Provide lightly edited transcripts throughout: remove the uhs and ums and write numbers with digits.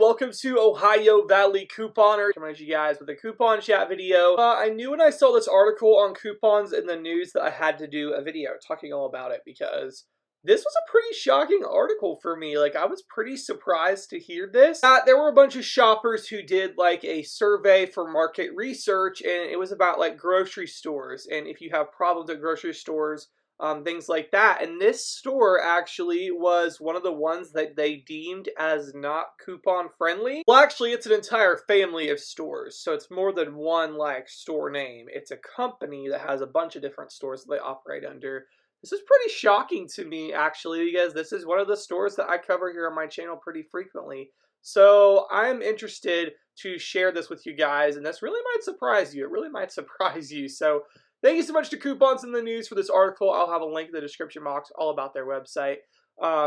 welcome to Ohio Valley Couponer. Coming at you guys with a coupon chat video. I knew when I saw this article on coupons in the news that I had to do a video talking all about it because this was a pretty shocking article for me. Like, I was pretty surprised to hear this. There were a bunch of shoppers who did like a survey for market research, and it was about like grocery stores and if you have problems at grocery stores, things like that. And this store actually was one of the ones that they deemed as not coupon friendly. Well, actually, it's an entire family of stores, so it's more than one like store name. It's a company that has a bunch of different stores that they operate under. This is pretty shocking to me, actually, because this is one of the stores that I cover here on my channel pretty frequently. So I'm interested to share this with you guys, and this really might surprise you. It really might surprise you. So thank you so much to Coupons in the News for this article. I'll have a link in the description box all about their website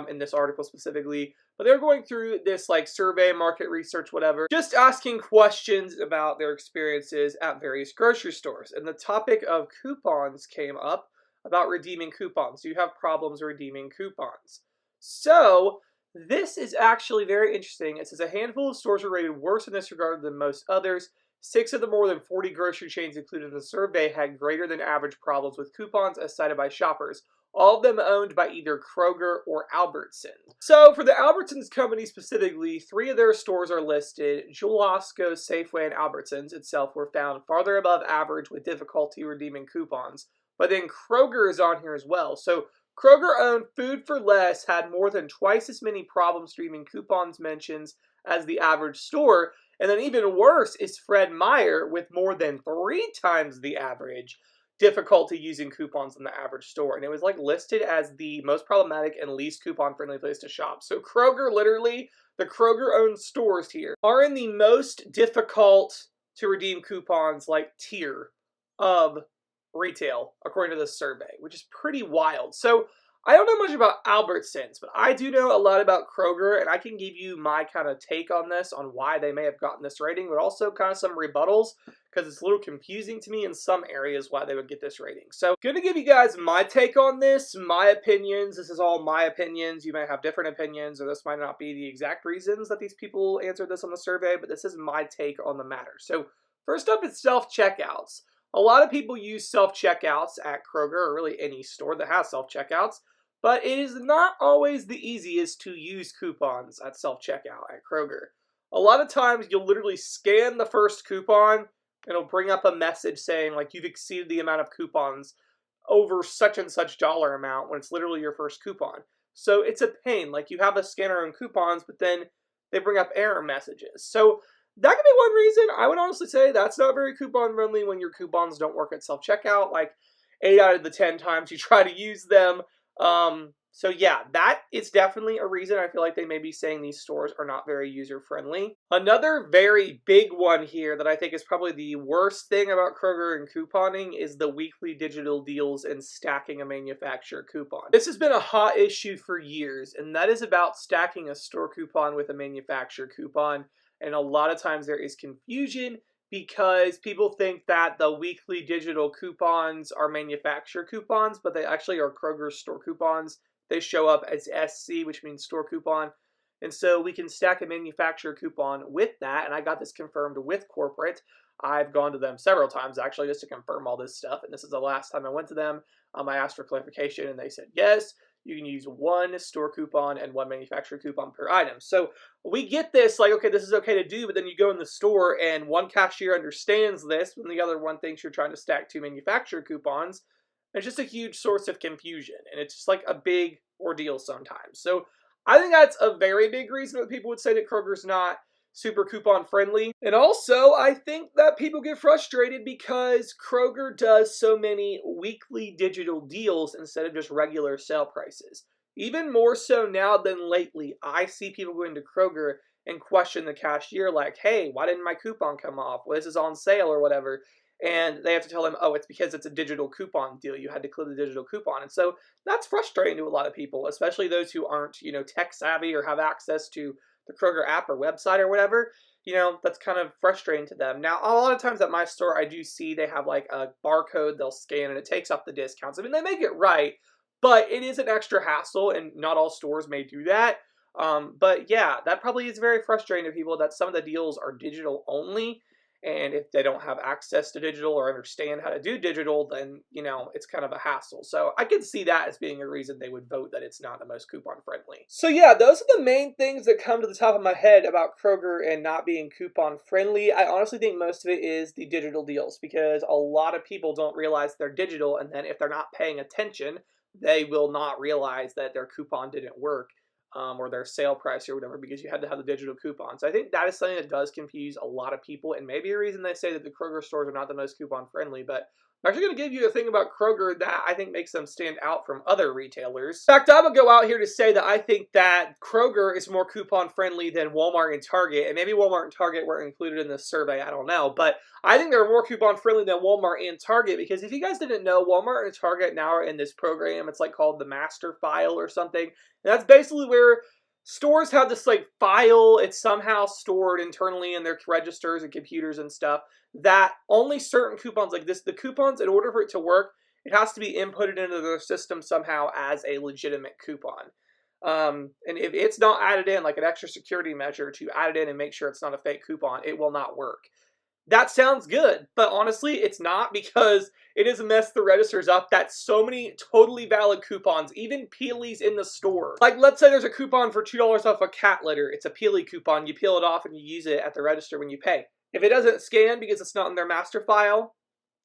in this article specifically. But they're going through this like survey, market research, whatever, just asking questions about their experiences at various grocery stores. And the topic of coupons came up about redeeming coupons. Do you have problems redeeming coupons? So this is actually very interesting. It says a handful of stores are rated worse in this regard than most others. 6 of the more than 40 grocery chains included in the survey had greater than average problems with coupons as cited by shoppers. All of them owned by either Kroger or Albertsons. So for the Albertsons company specifically, 3 of their stores are listed. Jewel Osco, Safeway, and Albertsons itself were found farther above average with difficulty redeeming coupons. But then Kroger is on here as well. So Kroger-owned Food for Less had more than twice as many problems redeeming coupons mentions as the average store. And then even worse is Fred Meyer with more than 3 times the average difficulty using coupons than the average store. And it was like listed as the most problematic and least coupon-friendly place to shop. So Kroger, literally, the Kroger-owned stores here are in the most difficult to redeem coupons like tier of retail, according to this survey, which is pretty wild. So I don't know much about Albertsons, but I do know a lot about Kroger, and I can give you my kind of take on this, on why they may have gotten this rating, but also kind of some rebuttals, because it's a little confusing to me in some areas why they would get this rating. So I'm going to give you guys my take on this, my opinions. This is all my opinions. You may have different opinions, or this might not be the exact reasons that these people answered this on the survey, but this is my take on the matter. So first up is self-checkouts. A lot of people use self-checkouts at Kroger, or really any store that has self-checkouts, but it is not always the easiest to use coupons at self-checkout at Kroger. A lot of times you'll literally scan the first coupon, and it'll bring up a message saying like you've exceeded the amount of coupons over such and such dollar amount when it's literally your first coupon. So it's a pain. Like, you have a scanner and coupons, but then they bring up error messages. So that could be one reason. I would honestly say that's not very coupon friendly when your coupons don't work at self-checkout. Like 8 out of the 10 times you try to use them. So yeah, that is definitely a reason I feel like they may be saying these stores are not very user-friendly. Another very big one here that I think is probably the worst thing about Kroger and couponing is the weekly digital deals and stacking a manufacturer coupon. This has been a hot issue for years, and that is about stacking a store coupon with a manufacturer coupon. And a lot of times there is confusion because people think that the weekly digital coupons are manufacturer coupons, but they actually are Kroger store coupons. They show up as SC, which means store coupon. And so we can stack a manufacturer coupon with that. And I got this confirmed with corporate. I've gone to them several times, actually, just to confirm all this stuff. And this is the last time I went to them. I asked for clarification, and they said, yes, you can use 1 store coupon and 1 manufacturer coupon per item. So we get this, like, okay, this is okay to do, but then you go in the store, and one cashier understands this, and the other one thinks you're trying to stack 2 manufacturer coupons. It's just a huge source of confusion, and it's just like a big ordeal sometimes. So I think that's a very big reason that people would say that Kroger's not super coupon friendly. And also, I think that people get frustrated because Kroger does so many weekly digital deals instead of just regular sale prices. Even more so now than lately, I see people going to Kroger and question the cashier like, hey, why didn't my coupon come off? Well, this is on sale or whatever. And they have to tell them, oh, it's because it's a digital coupon deal. You had to click the digital coupon. And so that's frustrating to a lot of people, especially those who aren't, tech savvy or have access to the Kroger app or website or whatever. That's kind of frustrating to them. Now, a lot of times at my store, I do see they have like a barcode they'll scan and it takes off the discounts. I mean, they make it right, but it is an extra hassle and not all stores may do that. But yeah, that probably is very frustrating to people that some of the deals are digital only. And if they don't have access to digital or understand how to do digital, then, you know, it's kind of a hassle. So I could see that as being a reason they would vote that it's not the most coupon friendly. So yeah, those are the main things that come to the top of my head about Kroger and not being coupon friendly. I honestly think most of it is the digital deals, because a lot of people don't realize they're digital, and then if they're not paying attention, they will not realize that their coupon didn't work. Or their sale price or whatever, because you had to have the digital coupon. So I think that is something that does confuse a lot of people, and maybe a reason they say that the Kroger stores are not the most coupon friendly. But I'm actually going to give you a thing about Kroger that I think makes them stand out from other retailers. In fact, I would go out here to say that I think that Kroger is more coupon friendly than Walmart and Target, and maybe Walmart and Target weren't included in this survey, I don't know, but I think they're more coupon friendly than Walmart and Target, because if you guys didn't know, Walmart and Target now are in this program. It's like called the master file or something, and that's basically where stores have this like file. It's somehow stored internally in their registers and computers and stuff, that only certain coupons like this, the coupons, in order for it to work, it has to be inputted into their system somehow as a legitimate coupon. And if it's not added in, like an extra security measure to add it in and make sure it's not a fake coupon, it will not work. That sounds good, but honestly, it's not, because it has messed the registers up. That's so many totally valid coupons, even peelies in the store. Like, let's say there's a coupon for $2 off a cat litter. It's a peely coupon. You peel it off and you use it at the register when you pay. If it doesn't scan because it's not in their master file,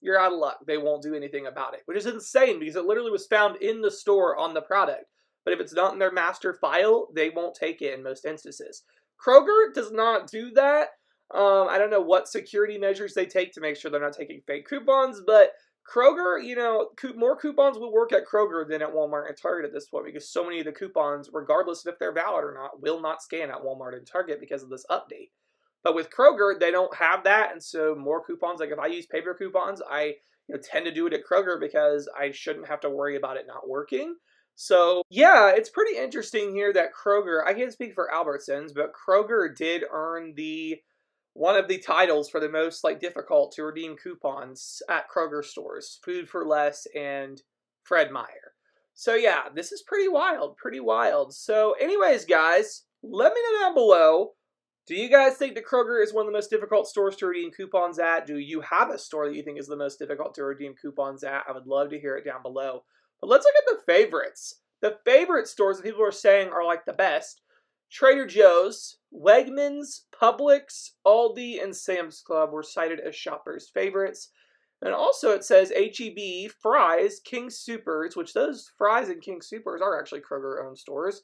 you're out of luck. They won't do anything about it, which is insane, because it literally was found in the store on the product. But if it's not in their master file, they won't take it in most instances. Kroger does not do that. I don't know what security measures they take to make sure they're not taking fake coupons, but Kroger, you know, more coupons will work at Kroger than at Walmart and Target at this point, because so many of the coupons, regardless of if they're valid or not, will not scan at Walmart and Target because of this update. But with Kroger, they don't have that, and so more coupons, like if I use paper coupons, I tend to do it at Kroger because I shouldn't have to worry about it not working. So yeah, it's pretty interesting here that Kroger, I can't speak for Albertsons, but Kroger did earn one of the titles for the most difficult to redeem coupons at Kroger stores, Food for Less and Fred Meyer. So yeah, this is pretty wild, pretty wild. So anyways, guys, let me know down below, do you guys think that Kroger is one of the most difficult stores to redeem coupons at? Do you have a store that you think is the most difficult to redeem coupons at? I would love to hear it down below. But let's look at the favorites. The favorite stores that people are saying are like the best: Trader Joe's, Wegmans, Publix, Aldi, and Sam's Club were cited as shoppers' favorites. And also it says H-E-B, Fry's, King Soopers, which those Fry's and King Soopers are actually Kroger-owned stores.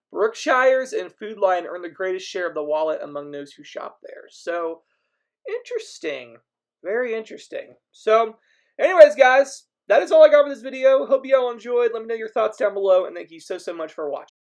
Brookshire's and Food Lion earn the greatest share of the wallet among those who shop there. So, interesting. Very interesting. So, anyways, guys, that is all I got for this video. Hope you all enjoyed. Let me know your thoughts down below, and thank you so much for watching.